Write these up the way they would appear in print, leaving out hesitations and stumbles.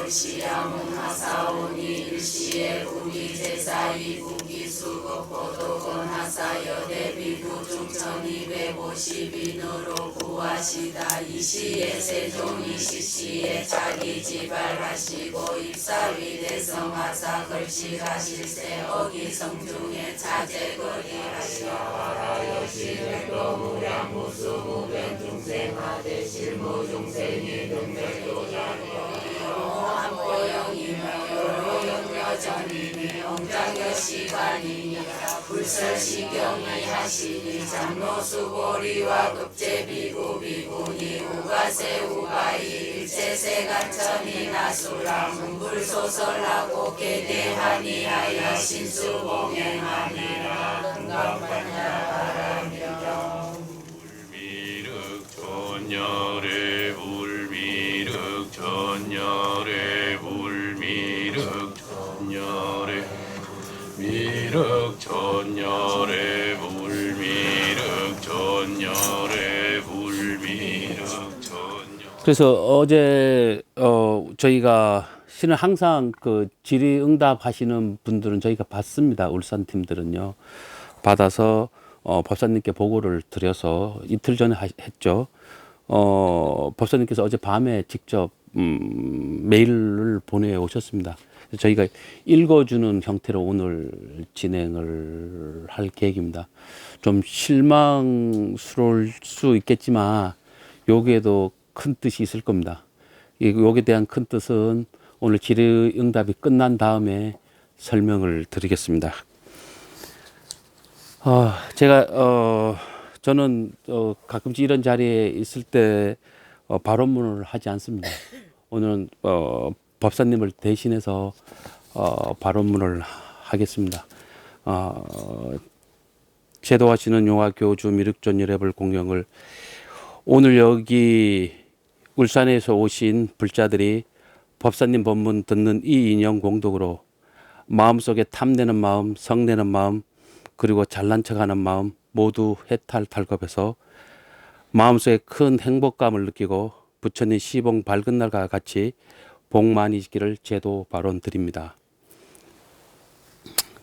시야문 하사오니 일시에 국기 제사이 국기 수국 보도건 하사여 대비구 중천 252누로 구하시다. 이시에 세종이 시시에 자기 지발하시고 입사위 대성 하사 걸시하실세 어기 성중에 자제거리 하시하라 여시백도 무량 무수무변 중생하대 실무 중생이 등백도자리여 여전이니 엉장여시관이니 불설시경이 하시니 장로수보리와 급제비구비구니 우가세 우가이 일제세간천이 나술라 문불소설하고 계대하니 하여 신수봉행하니라 흥감반야바라며 불미륵 전열의 불미륵 전열의 불미륵 전열의 미륵 전열의 불미륵 전열의 불미륵 전열. 그래서 어제 저희가 실은 항상 그 질의응답 하시는 분들은 저희가 받습니다. 울산 팀들은요. 받아서 법사님께 보고를 드려서 이틀 전에 했죠. 법사님께서 어제 밤에 직접 메일을 보내오셨습니다. 저희가 읽어주는 형태로 오늘 진행을 할 계획입니다. 좀 실망스러울 수 있겠지만 여기에도 큰 뜻이 있을 겁니다. 여기에 대한 큰 뜻은 오늘 질의응답이 끝난 다음에 설명을 드리겠습니다. 저는 가끔씩 이런 자리에 있을 때 발언문을 하지 않습니다. 오늘은 법사님을 대신해서 발언문을 하겠습니다. 제도하시는 용화교주 미륵전열애불 공경을 오늘 여기 울산에서 오신 불자들이 법사님 법문 듣는 이 인연 공덕으로 마음속에 탐내는 마음, 성내는 마음, 그리고 잘난 척하는 마음 모두 해탈 탈겁해서 마음속에 큰 행복감을 느끼고 부처님 시봉 밝은 날과 같이 복 많이 있기를 제도 발언 드립니다.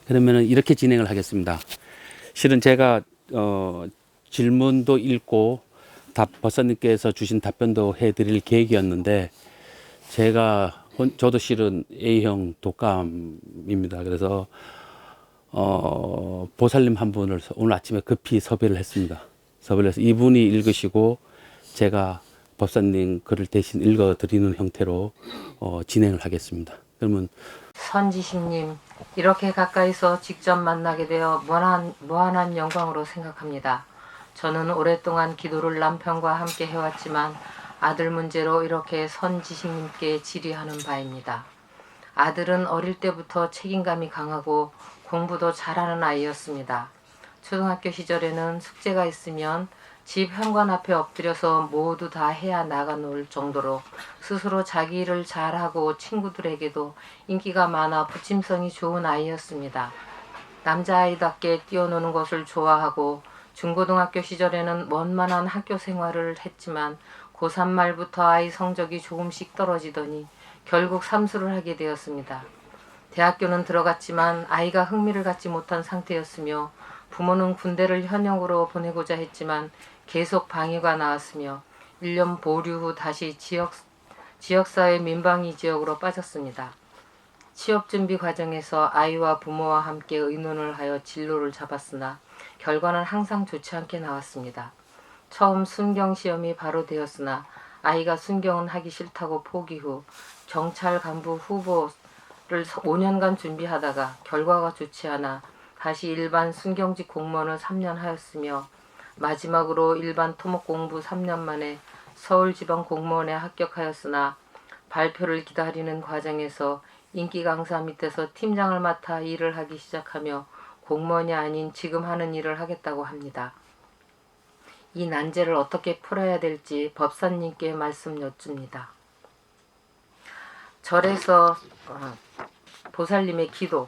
그러면 이렇게 진행을 하겠습니다. 실은 제가 질문도 읽고 법사님께서 주신 답변도 해드릴 계획이었는데 저도 실은 A형 독감입니다. 그래서 보살님 한 분을 오늘 아침에 급히 섭외를 했습니다. 섭외를 해서 이분이 읽으시고 제가 법사님 글을 대신 읽어드리는 형태로 진행을 하겠습니다. 그러면 선지식님, 이렇게 가까이서 직접 만나게 되어 무한한 영광으로 생각합니다. 저는 오랫동안 기도를 남편과 함께 해왔지만 아들 문제로 이렇게 선지식님께 질의하는 바입니다. 아들은 어릴 때부터 책임감이 강하고 공부도 잘하는 아이였습니다. 초등학교 시절에는 숙제가 있으면 집 현관 앞에 엎드려서 모두 다 해야 나가 놀 정도로 스스로 자기 일을 잘하고 친구들에게도 인기가 많아 부침성이 좋은 아이였습니다. 남자아이답게 뛰어노는 것을 좋아하고 중고등학교 시절에는 원만한 학교 생활을 했지만 고3 말부터 아이 성적이 조금씩 떨어지더니 결국 삼수를 하게 되었습니다. 대학교는 들어갔지만 아이가 흥미를 갖지 못한 상태였으며 부모는 군대를 현역으로 보내고자 했지만 계속 방해가 나왔으며 1년 보류 후 다시 지역사회 민방위 지역으로 빠졌습니다. 취업준비 과정에서 아이와 부모와 함께 의논을 하여 진로를 잡았으나 결과는 항상 좋지 않게 나왔습니다. 처음 순경시험이 바로 되었으나 아이가 순경은 하기 싫다고 포기 후 경찰 간부 후보를 5년간 준비하다가 결과가 좋지 않아 다시 일반 순경직 공무원을 3년 하였으며 마지막으로 일반 토목 공부 3년 만에 서울지방공무원에 합격하였으나 발표를 기다리는 과정에서 인기 강사 밑에서 팀장을 맡아 일을 하기 시작하며 공무원이 아닌 지금 하는 일을 하겠다고 합니다. 이 난제를 어떻게 풀어야 될지 법사님께 말씀 여쭙니다. 절에서 보살님의 기도,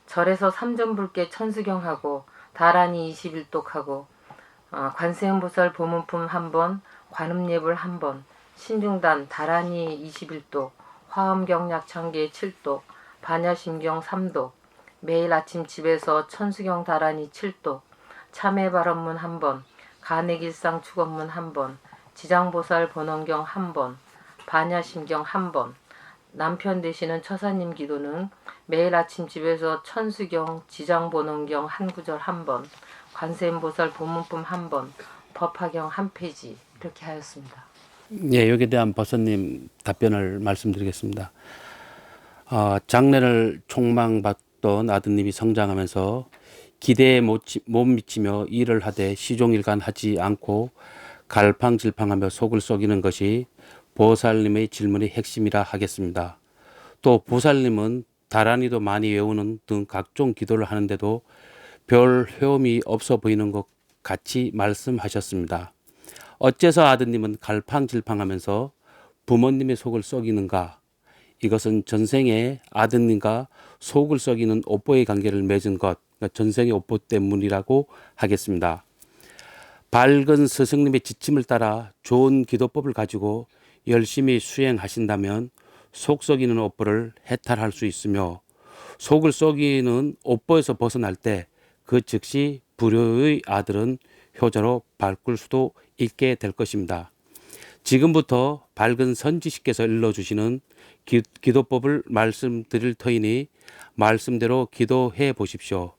절에서 삼전불계 천수경하고 다란이 21독하고 관세음보살 보문품 1번, 관음예불 1번, 신중단 다란이 21독, 화엄경 약창기 7독, 반야심경 3독, 매일 아침 집에서 천수경 다란이 7독, 참회발언문 1번, 간액일상 축원문 1번, 지장보살 본원경 1번, 반야심경 1번, 남편 되시는 처사님 기도는 매일 아침 집에서 천수경, 지장본원경 한 구절 1번, 관세음보살 본문품 1번, 법화경 1페이지 이렇게 하였습니다. 예, 여기에 대한 법사님 답변을 말씀드리겠습니다. 장래를 촉망받던 아드님이 성장하면서 기대에 못 미치며 일을 하되 시종일관 하지 않고 갈팡질팡하며 속을 썩이는 것이 보살님의 질문의 핵심이라 하겠습니다. 또 보살님은 다란이도 많이 외우는 등 각종 기도를 하는데도 별 효험이 없어 보이는 것 같이 말씀하셨습니다. 어째서 아드님은 갈팡질팡하면서 부모님의 속을 썩이는가? 이것은 전생에 아드님과 속을 썩이는 오뽀의 관계를 맺은 것, 그러니까 전생의 오뽀 때문이라고 하겠습니다. 밝은 스승님의 지침을 따라 좋은 기도법을 가지고 열심히 수행하신다면 속 썩이는 오뽀를 해탈할 수 있으며 속을 썩이는 오뽀에서 벗어날 때 그 즉시 불효의 아들은 효자로 바꿀 수도 있게 될 것입니다. 지금부터 밝은 선지식께서 일러주시는 기도법을 말씀드릴 터이니 말씀대로 기도해 보십시오.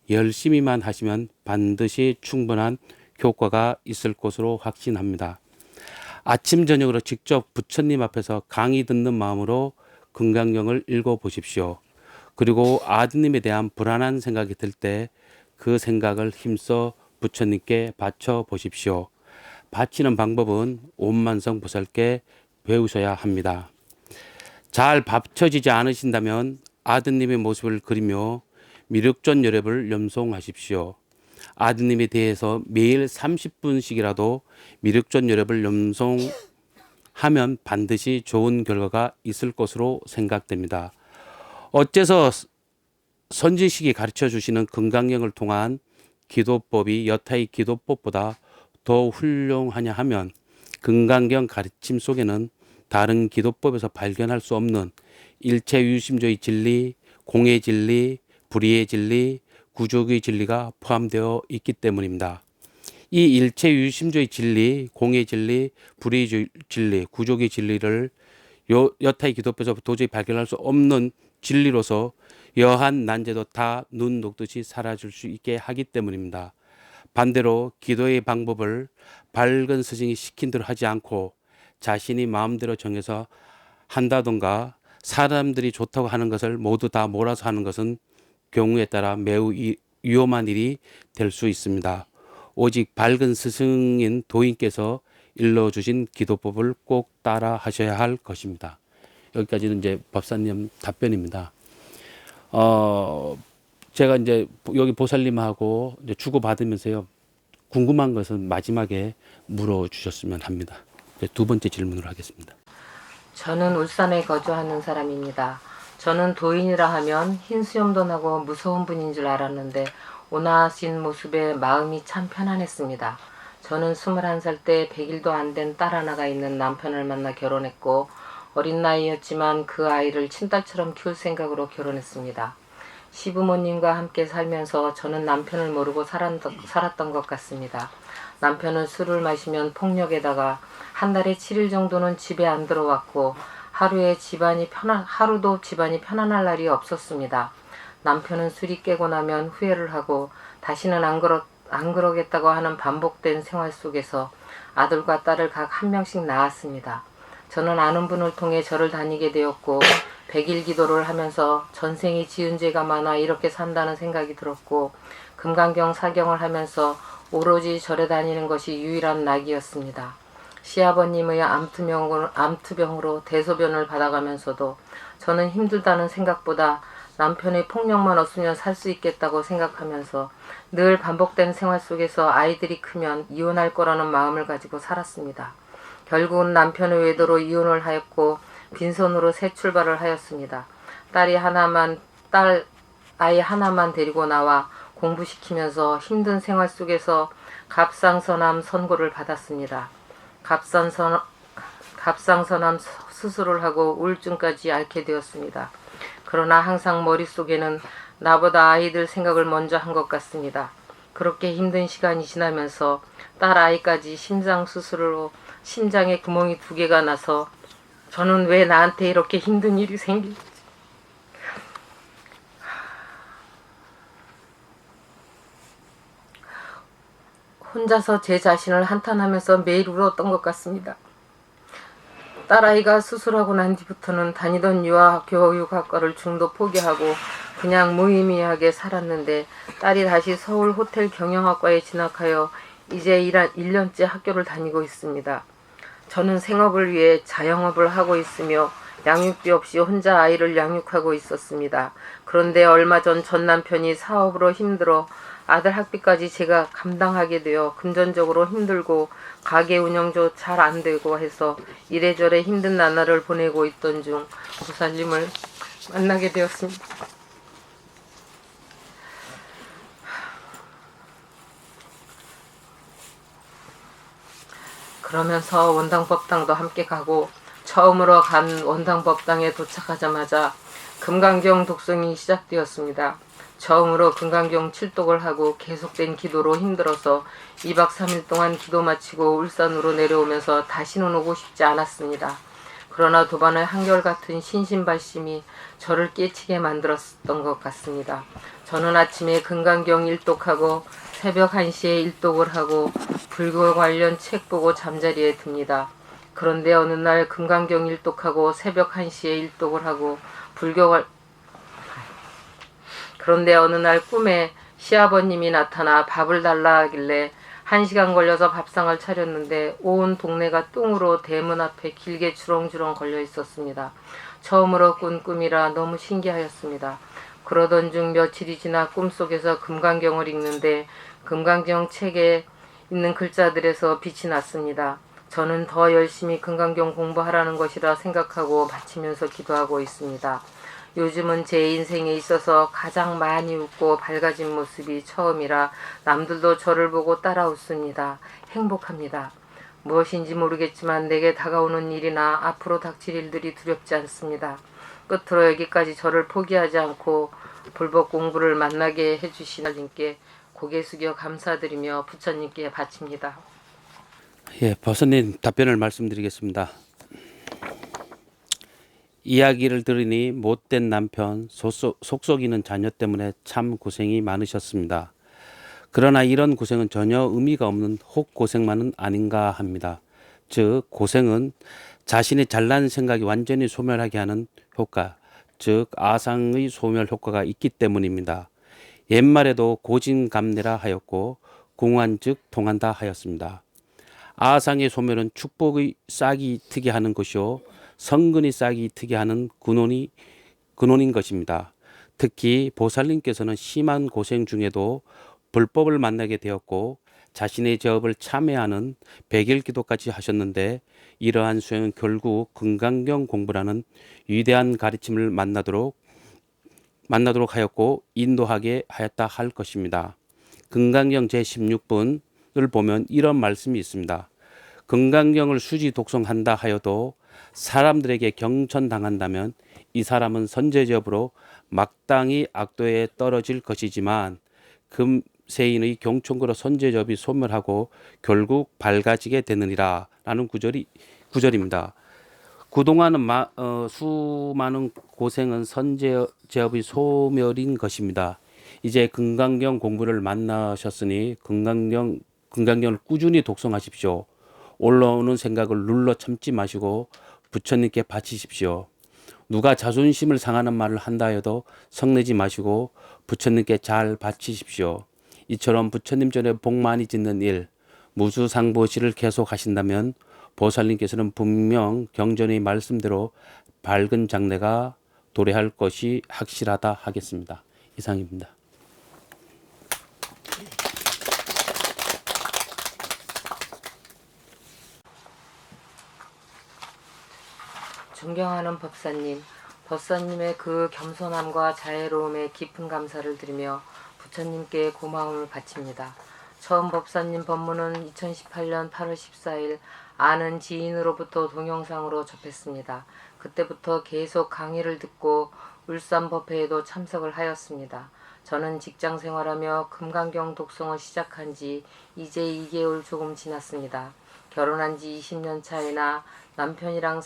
열심히만 하시면 반드시 충분한 효과가 있을 것으로 확신합니다. 아침 저녁으로 직접 부처님 앞에서 강의 듣는 마음으로 금강경을 읽어보십시오. 그리고 아드님에 대한 불안한 생각이 들 때 그 생각을 힘써 부처님께 바쳐 보십시오. 바치는 방법은 오만성 보살께 배우셔야 합니다. 잘 받쳐지지 않으신다면 아드님의 모습을 그리며 미륵전 여랩을 염송하십시오. 아드님에 대해서 매일 30분씩이라도 미륵전 여랩을 염송하면 반드시 좋은 결과가 있을 것으로 생각됩니다. 어째서 선지식이 가르쳐 주시는 금강경을 통한 기도법이 여타의 기도법보다 더 훌륭하냐 하면 금강경 가르침 속에는 다른 기도법에서 발견할 수 없는 일체 유심조의 진리, 공의 진리, 불의의 진리, 구족의 진리가 포함되어 있기 때문입니다. 이 일체 유심조의 진리, 공의 진리, 불의의 진리, 구족의 진리를 여타의 기도법에서 도저히 발견할 수 없는 진리로서 여한 난제도 다 눈 녹듯이 사라질 수 있게 하기 때문입니다. 반대로 기도의 방법을 밝은 스승이 시킨 대로 하지 않고 자신이 마음대로 정해서 한다던가 사람들이 좋다고 하는 것을 모두 다 몰아서 하는 것은 경우에 따라 매우 위험한 일이 될 수 있습니다. 오직 밝은 스승인 도인께서 일러주신 기도법을 꼭 따라 하셔야 할 것입니다. 여기까지는 이제 법사님 답변입니다. 제가 이제 여기 보살님하고 이제 주고받으면서요, 궁금한 것은 마지막에 물어주셨으면 합니다. 두 번째 질문을 하겠습니다. 저는 울산에 거주하는 사람입니다. 저는 도인이라 하면 흰 수염도 나고 무서운 분인 줄 알았는데 온화하신 모습에 마음이 참 편안했습니다. 저는 21살 때 100일도 안 된 딸 하나가 있는 남편을 만나 결혼했고 어린 나이였지만 그 아이를 친딸처럼 키울 생각으로 결혼했습니다. 시부모님과 함께 살면서 저는 남편을 모르고 살았던 것 같습니다. 남편은 술을 마시면 폭력에다가 한 달에 7일 정도는 집에 안 들어왔고 하루도 집안이 편안할 날이 없었습니다. 남편은 술이 깨고 나면 후회를 하고 다시는 안 그러겠다고 하는 반복된 생활 속에서 아들과 딸을 각 한 명씩 낳았습니다. 저는 아는 분을 통해 절을 다니게 되었고 100일 기도를 하면서 전생에 지은 죄가 많아 이렇게 산다는 생각이 들었고 금강경 사경을 하면서 오로지 절에 다니는 것이 유일한 낙이었습니다. 시아버님의 암투병으로 대소변을 받아가면서도 저는 힘들다는 생각보다 남편의 폭력만 없으면 살 수 있겠다고 생각하면서 늘 반복된 생활 속에서 아이들이 크면 이혼할 거라는 마음을 가지고 살았습니다. 결국은 남편의 외도로 이혼을 하였고 빈손으로 새 출발을 하였습니다. 딸 아이 하나만 데리고 나와 공부시키면서 힘든 생활 속에서 갑상선암 선고를 받았습니다. 갑상선암 수술을 하고 우울증까지 앓게 되었습니다. 그러나 항상 머릿속에는 나보다 아이들 생각을 먼저 한 것 같습니다. 그렇게 힘든 시간이 지나면서 딸 아이까지 심장 수술로 심장에 구멍이 2개가 나서 저는 왜 나한테 이렇게 힘든 일이 생길지 혼자서 제 자신을 한탄하면서 매일 울었던 것 같습니다. 딸아이가 수술하고 난 뒤부터는 다니던 유아교육학과를 중도 포기하고 그냥 무의미하게 살았는데 딸이 다시 서울 호텔 경영학과에 진학하여 이제 1년째 학교를 다니고 있습니다. 저는 생업을 위해 자영업을 하고 있으며 양육비 없이 혼자 아이를 양육하고 있었습니다. 그런데 얼마 전 남편이 사업으로 힘들어 아들 학비까지 제가 감당하게 되어 금전적으로 힘들고 가게 운영도 잘 안 되고 해서 이래저래 힘든 나날을 보내고 있던 중 보살님을 만나게 되었습니다. 그러면서 원당법당도 함께 가고 처음으로 간 원당법당에 도착하자마자 금강경 독송이 시작되었습니다. 처음으로 금강경 칠독을 하고 계속된 기도로 힘들어서 2박 3일 동안 기도 마치고 울산으로 내려오면서 다시는 오고 싶지 않았습니다. 그러나 도반의 한결같은 신신발심이 저를 깨치게 만들었던 것 같습니다. 저는 아침에 금강경 일독하고 새벽 1시에 일독을 하고 불교 관련 책 보고 잠자리에 듭니다. 그런데 어느 날 금강경 일독하고 새벽 1시에 일독을 하고 그런데 어느 날 꿈에 시아버님이 나타나 밥을 달라 하길래 1시간 걸려서 밥상을 차렸는데 온 동네가 뚱으로 대문 앞에 길게 주렁주렁 걸려 있었습니다. 처음으로 꾼 꿈이라 너무 신기하였습니다. 그러던 중 며칠이 지나 꿈속에서 금강경을 읽는데 금강경 책에 있는 글자들에서 빛이 났습니다. 저는 더 열심히 금강경 공부하라는 것이라 생각하고 마치면서 기도하고 있습니다. 요즘은 제 인생에 있어서 가장 많이 웃고 밝아진 모습이 처음이라 남들도 저를 보고 따라 웃습니다. 행복합니다. 무엇인지 모르겠지만 내게 다가오는 일이나 앞으로 닥칠 일들이 두렵지 않습니다. 끝으로 여기까지 저를 포기하지 않고 불법 공부를 만나게 해주신 하나님께 고개 숙여 감사드리며 부처님께 바칩니다. 예, 버선님 답변을 말씀드리겠습니다. 이야기를 들으니 못된 남편, 속썩이는 자녀 때문에 참 고생이 많으셨습니다. 그러나 이런 고생은 전혀 의미가 없는 혹고생만은 아닌가 합니다. 즉 고생은 자신의 잘난 생각이 완전히 소멸하게 하는 효과, 즉 아상의 소멸 효과가 있기 때문입니다. 옛말에도 고진감래라 하였고 공한 즉 통한다 하였습니다. 아상의 소멸은 축복의 싹이 트게 하는 것이요 성근이 싹이 트게 하는 근원인 것입니다. 특히 보살님께서는 심한 고생 중에도 불법을 만나게 되었고 자신의 제업을 참회하는 백일기도까지 하셨는데 이러한 수행은 결국 금강경 공부라는 위대한 가르침을 만나도록 하였고 인도하게 하였다 할 것입니다. 금강경 제16분을 보면 이런 말씀이 있습니다. 금강경을 수지 독송한다 하여도 사람들에게 경천당한다면 이 사람은 선제접으로 막당히 악도에 떨어질 것이지만 금세인의 경총으로 선제접이 소멸하고 결국 밝아지게 되느니라 라는 구절입니다. 그동안은 수많은 고생은 선제접의 소멸인 것입니다. 이제 금강경 공부를 만나셨으니 금강경을 꾸준히 독송하십시오. 올라오는 생각을 눌러 참지 마시고 부처님께 바치십시오. 누가 자존심을 상하는 말을 한다 해도 성내지 마시고 부처님께 잘 바치십시오. 이처럼 부처님 전에 복 많이 짓는 일, 무수상보시를 계속 하신다면 보살님께서는 분명 경전의 말씀대로 밝은 장래가 도래할 것이 확실하다 하겠습니다. 이상입니다. 존경하는 법사님의 그 겸손함과 자애로움에 깊은 감사를 드리며 부처님께 고마움을 바칩니다. 처음 법사님 법문은 2018년 8월 14일 아는 지인으로부터 동영상으로 접했습니다. 그때부터 계속 강의를 듣고 울산법회에도 참석을 하였습니다. 저는 직장 생활하며 금강경 독송을 시작한 지 이제 2개월 조금 지났습니다. 결혼한 지 20년 차이나 남편이랑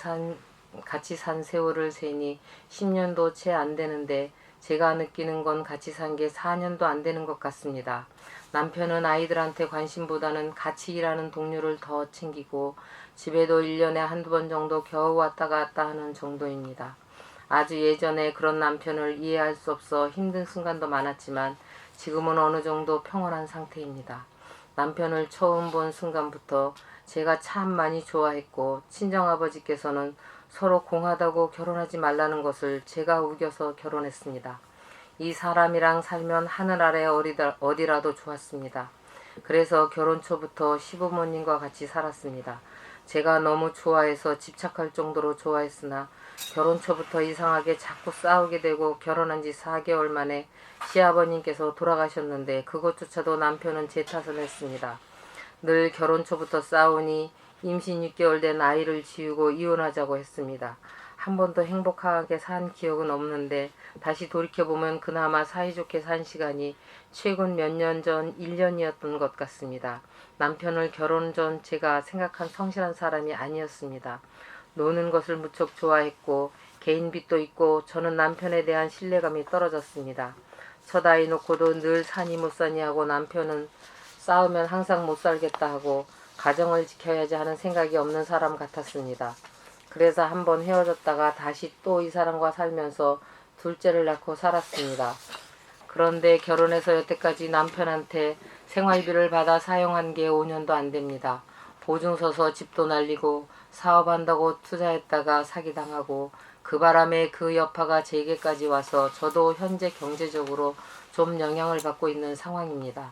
같이 산 세월을 세니 10년도 채 안 되는데 제가 느끼는 건 같이 산 게 4년도 안 되는 것 같습니다. 남편은 아이들한테 관심보다는 같이 일하는 동료를 더 챙기고 집에도 1년에 한두 번 정도 겨우 왔다 갔다 하는 정도입니다. 아주 예전에 그런 남편을 이해할 수 없어 힘든 순간도 많았지만 지금은 어느 정도 평온한 상태입니다. 남편을 처음 본 순간부터 제가 참 많이 좋아했고 친정아버지께서는 서로 공하다고 결혼하지 말라는 것을 제가 우겨서 결혼했습니다. 이 사람이랑 살면 하늘 아래 어디라도 좋았습니다. 그래서 결혼 초부터 시부모님과 같이 살았습니다. 제가 너무 좋아해서 집착할 정도로 좋아했으나 결혼 초부터 이상하게 자꾸 싸우게 되고 결혼한 지 4개월 만에 시아버님께서 돌아가셨는데 그것조차도 남편은 제 탓을 했습니다. 늘 결혼 초부터 싸우니 임신 6개월 된 아이를 지우고 이혼하자고 했습니다. 한 번도 행복하게 산 기억은 없는데 다시 돌이켜보면 그나마 사이좋게 산 시간이 최근 몇 년 전 1년이었던 것 같습니다. 남편을 결혼 전 제가 생각한 성실한 사람이 아니었습니다. 노는 것을 무척 좋아했고 개인빚도 있고 저는 남편에 대한 신뢰감이 떨어졌습니다. 첫 아이 놓고도 늘 사니 못 사니 하고 남편은 싸우면 항상 못 살겠다 하고 가정을 지켜야지 하는 생각이 없는 사람 같았습니다. 그래서 한번 헤어졌다가 다시 또 이 사람과 살면서 둘째를 낳고 살았습니다. 그런데 결혼해서 여태까지 남편한테 생활비를 받아 사용한 게 5년도 안 됩니다. 보증 서서 집도 날리고 사업한다고 투자했다가 사기당하고 그 바람에 그 여파가 제게까지 와서 저도 현재 경제적으로 좀 영향을 받고 있는 상황입니다.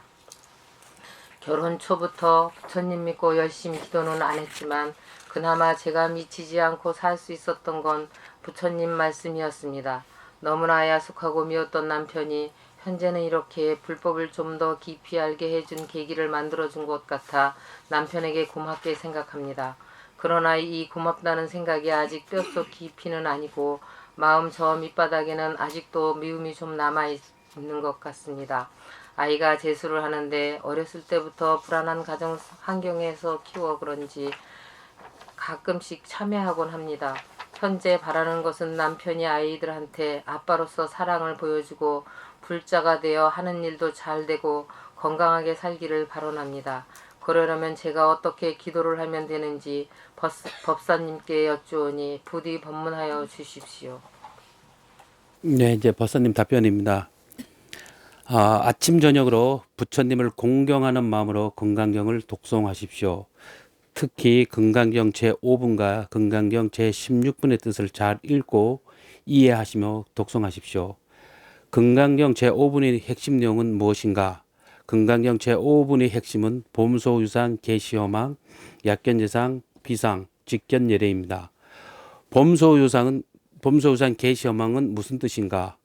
결혼 초부터 부처님 믿고 열심히 기도는 안 했지만 그나마 제가 미치지 않고 살 수 있었던 건 부처님 말씀이었습니다. 너무나 야속하고 미웠던 남편이 현재는 이렇게 불법을 좀 더 깊이 알게 해준 계기를 만들어준 것 같아 남편에게 고맙게 생각합니다. 그러나 이 고맙다는 생각이 아직 뼛속 깊이는 아니고 마음 저 밑바닥에는 아직도 미움이 좀 남아있는 것 같습니다. 아이가 재수를 하는데 어렸을 때부터 불안한 가정 환경에서 키워 그런지 가끔씩 참회하곤 합니다. 현재 바라는 것은 남편이 아이들한테 아빠로서 사랑을 보여주고 불자가 되어 하는 일도 잘 되고 건강하게 살기를 바라옵니다. 그러려면 제가 어떻게 기도를 하면 되는지 법사님께 여쭈오니 부디 법문하여 주십시오. 네, 이제 법사님 답변입니다. 아침 저녁으로 부처님을 공경하는 마음으로 금강경을 독송하십시오. 특히 금강경 제5분과 금강경 제16분의 뜻을 잘 읽고 이해하시며 독송하십시오. 금강경 제5분의 핵심 내용은 무엇인가? 금강경 제5분의 핵심은 봄소유산 계시허망 약견재상 비상 직견예례입니다. 봄소유산 계시허망은 무슨 뜻인가?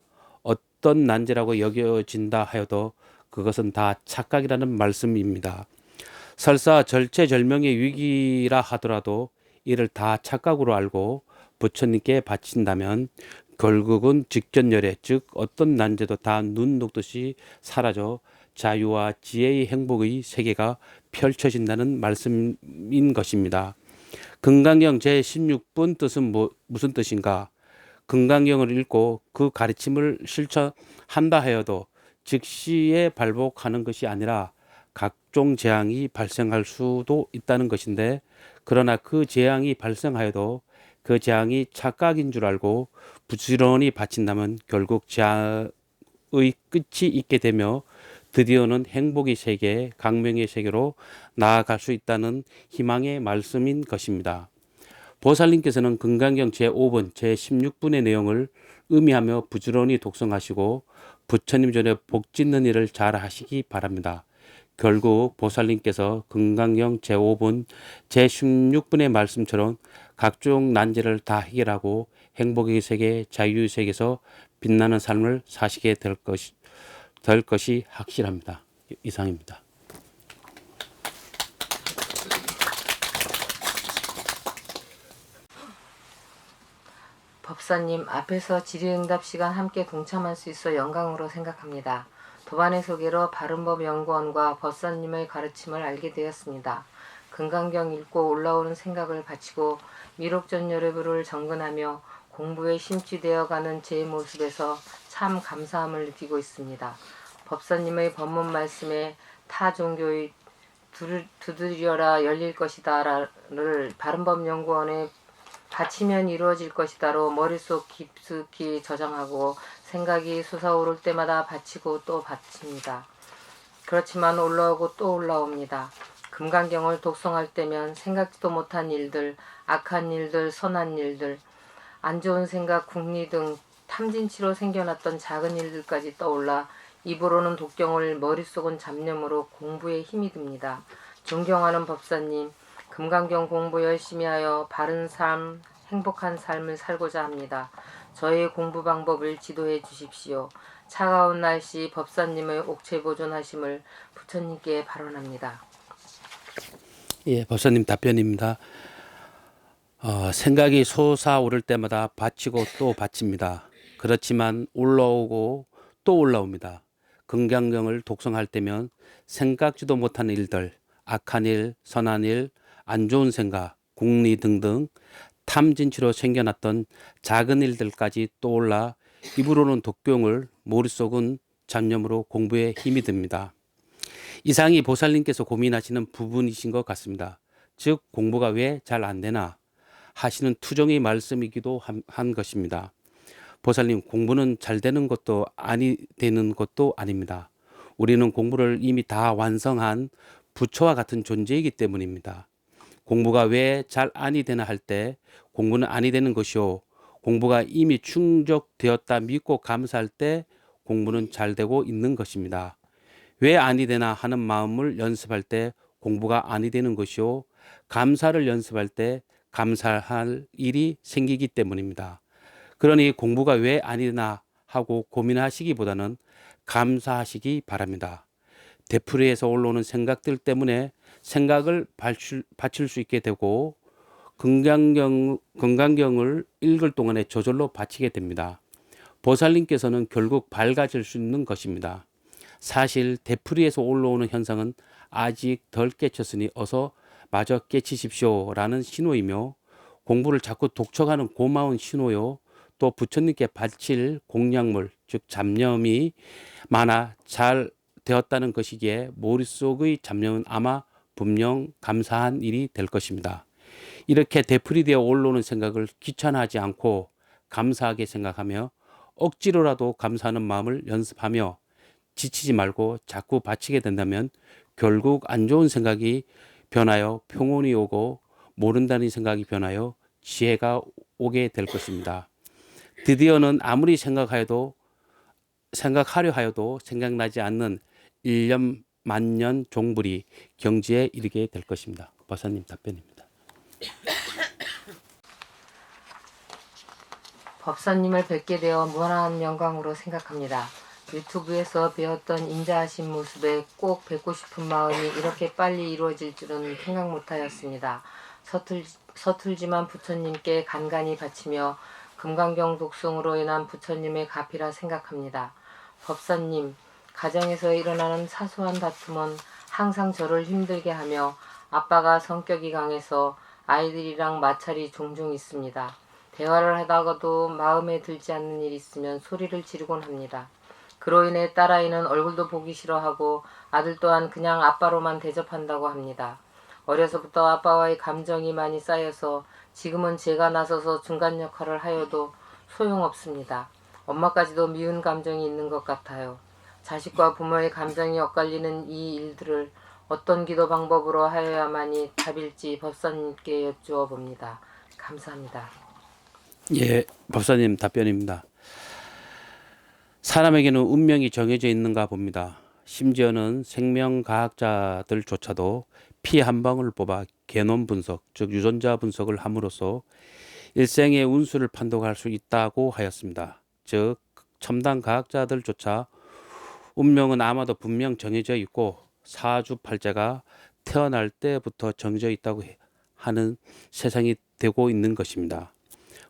어떤 난제라고 여겨진다 하여도 그것은 다 착각이라는 말씀입니다. 설사 절체절명의 위기라 하더라도 이를 다 착각으로 알고 부처님께 바친다면 결국은 직견열애, 즉 어떤 난제도 다 눈 녹듯이 사라져 자유와 지혜의 행복의 세계가 펼쳐진다는 말씀인 것입니다. 금강경 제16분 뜻은 무슨 뜻인가? 금강경을 읽고 그 가르침을 실천한다 하여도 즉시에 발복하는 것이 아니라 각종 재앙이 발생할 수도 있다는 것인데, 그러나 그 재앙이 발생하여도 그 재앙이 착각인 줄 알고 부지런히 바친다면 결국 재앙의 끝이 있게 되며 드디어는 행복의 세계, 강명의 세계로 나아갈 수 있다는 희망의 말씀인 것입니다. 보살님께서는 금강경 제5분, 제16분의 내용을 의미하며 부지런히 독송하시고 부처님 전에 복 짓는 일을 잘 하시기 바랍니다. 결국 보살님께서 금강경 제5분, 제16분의 말씀처럼 각종 난제를 다 해결하고 행복의 세계, 자유의 세계에서 빛나는 삶을 사시게 될 것이 확실합니다. 이상입니다. 법사님, 앞에서 질의응답 시간 함께 동참할 수 있어 영광으로 생각합니다. 도반의 소개로 바른법연구원과 법사님의 가르침을 알게 되었습니다. 금강경 읽고 올라오는 생각을 바치고 미륵전열애부를 정근하며 공부에 심취되어가는 제 모습에서 참 감사함을 느끼고 있습니다. 법사님의 법문 말씀에 타 종교의 두드려라 열릴 것이다를 바른법연구원에 바치면 이루어질 것이다로 머릿속 깊숙이 저장하고 생각이 솟아오를 때마다 바치고 또 바칩니다. 그렇지만 올라오고 또 올라옵니다. 금강경을 독송할 때면 생각지도 못한 일들, 악한 일들, 선한 일들, 안 좋은 생각, 궁리 등 탐진치로 생겨났던 작은 일들까지 떠올라 입으로는 독경을 머릿속은 잡념으로 공부에 힘이 듭니다. 존경하는 법사님, 금강경 공부 열심히 하여 바른 삶, 행복한 삶을 살고자 합니다. 저의 공부 방법을 지도해 주십시오. 차가운 날씨 법사님의 옥체 보존하심을 부처님께 발언합니다. 예, 법사님 답변입니다. 생각이 솟아오를 때마다 바치고 또 바칩니다. 그렇지만 올라오고 또 올라옵니다. 금강경을 독송할 때면 생각지도 못한 일들, 악한 일, 선한 일, 안 좋은 생각, 궁리 등등 탐진치로 생겨났던 작은 일들까지 떠올라 입으로는 독경을 머릿속은 잡념으로 공부에 힘이 듭니다. 이상이 보살님께서 고민하시는 부분이신 것 같습니다. 즉 공부가 왜 잘 안 되나 하시는 투정의 말씀이기도 한 것입니다. 보살님, 공부는 잘 되는 것도 아니 되는 것도 아닙니다. 우리는 공부를 이미 다 완성한 부처와 같은 존재이기 때문입니다. 공부가 왜 잘 아니 되나 할 때 공부는 아니 되는 것이요, 공부가 이미 충족되었다 믿고 감사할 때 공부는 잘 되고 있는 것입니다. 왜 아니 되나 하는 마음을 연습할 때 공부가 아니 되는 것이요, 감사를 연습할 때 감사할 일이 생기기 때문입니다. 그러니 공부가 왜 아니 되나 하고 고민하시기보다는 감사하시기 바랍니다. 되풀이해서 올라오는 생각들 때문에 생각을 바칠 수 있게 되고 금강경을 읽을 동안에 저절로 바치게 됩니다. 보살님께서는 결국 밝아질 수 있는 것입니다. 사실 되풀이해서 올라오는 현상은 아직 덜 깨쳤으니 어서 마저 깨치십시오 라는 신호이며, 공부를 자꾸 독촉하는 고마운 신호요, 또 부처님께 바칠 공약물, 즉 잡념이 많아 잘 되었다는 것이기에 머릿속의 잡념은 아마 분명 감사한 일이 될 것입니다. 이렇게 되풀이되어 올라오는 생각을 귀찮아하지 않고 감사하게 생각하며 억지로라도 감사하는 마음을 연습하며 지치지 말고 자꾸 바치게 된다면 결국 안 좋은 생각이 변하여 평온이 오고 모른다는 생각이 변하여 지혜가 오게 될 것입니다. 드디어는 아무리 생각하려 하여도 생각나지 않는 1년 만년 종불이 경지에 이르게 될 것입니다. 법사님 답변입니다. 법사님을 뵙게 되어 무한한 영광으로 생각합니다. 유튜브에서 배웠던 인자하신 모습에 꼭 뵙고 싶은 마음이 이렇게 빨리 이루어질 줄은 생각 못하였습니다. 서툴지만 부처님께 간간히 바치며 금강경 독송으로 인한 부처님의 가피라 생각합니다. 법사님, 가정에서 일어나는 사소한 다툼은 항상 저를 힘들게 하며 아빠가 성격이 강해서 아이들이랑 마찰이 종종 있습니다. 대화를 하다가도 마음에 들지 않는 일이 있으면 소리를 지르곤 합니다. 그로 인해 딸아이는 얼굴도 보기 싫어하고 아들 또한 그냥 아빠로만 대접한다고 합니다. 어려서부터 아빠와의 감정이 많이 쌓여서 지금은 제가 나서서 중간 역할을 하여도 소용없습니다. 엄마까지도 미운 감정이 있는 것 같아요. 자식과 부모의 감정이 엇갈리는 이 일들을 어떤 기도 방법으로 하여야만이 답일지 법사님께 여쭈어 봅니다. 감사합니다. 예, 법사님 답변입니다. 사람에게는 운명이 정해져 있는가 봅니다. 심지어는 생명과학자들조차도 피 한 방울 뽑아 게놈 분석, 즉 유전자 분석을 함으로써 일생의 운수를 판독할 수 있다고 하였습니다. 즉 첨단 과학자들조차 운명은 아마도 분명 정해져 있고 사주팔자가 태어날 때부터 정해져 있다고 하는 세상이 되고 있는 것입니다.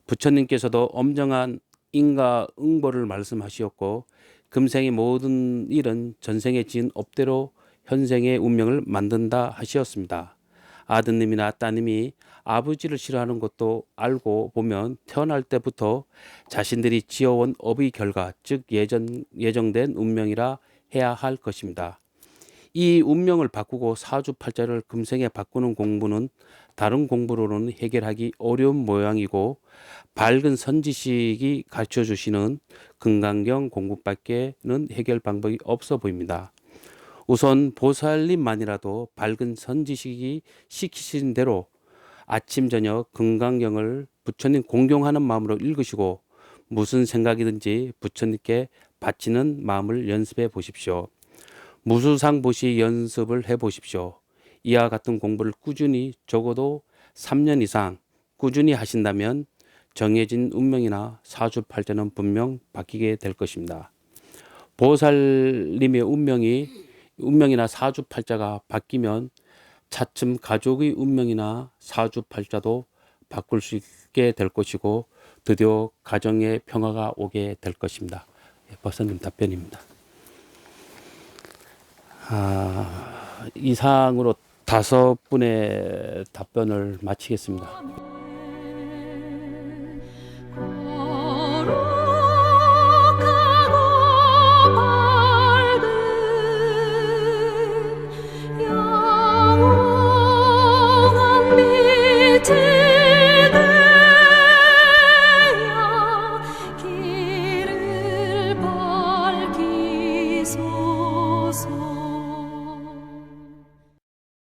부처님께서도 엄정한 인과응보를 말씀하시었고 금생의 모든 일은 전생에 지은 업대로 현생의 운명을 만든다 하시었습니다. 아드님이나 따님이 아버지를 싫어하는 것도 알고 보면 태어날 때부터 자신들이 지어온 업의 결과, 즉 예정된 운명이라 해야 할 것입니다. 이 운명을 바꾸고 사주팔자를 금생에 바꾸는 공부는 다른 공부로는 해결하기 어려운 모양이고 밝은 선지식이 가르쳐주시는 금강경 공부밖에는 해결 방법이 없어 보입니다. 우선 보살님만이라도 밝은 선지식이 시키신 대로 아침 저녁 금강경을 부처님 공경하는 마음으로 읽으시고 무슨 생각이든지 부처님께 바치는 마음을 연습해 보십시오. 무수상보시 연습을 해 보십시오. 이와 같은 공부를 꾸준히 적어도 3년 이상 꾸준히 하신다면 정해진 운명이나 사주팔자는 분명 바뀌게 될 것입니다. 보살님의 운명이나 사주팔자가 바뀌면 차츰 가족의 운명이나 사주팔자도 바꿀 수 있게 될 것이고 드디어 가정의 평화가 오게 될 것입니다. 법사님 답변입니다. 이상으로 5분의 답변을 마치겠습니다.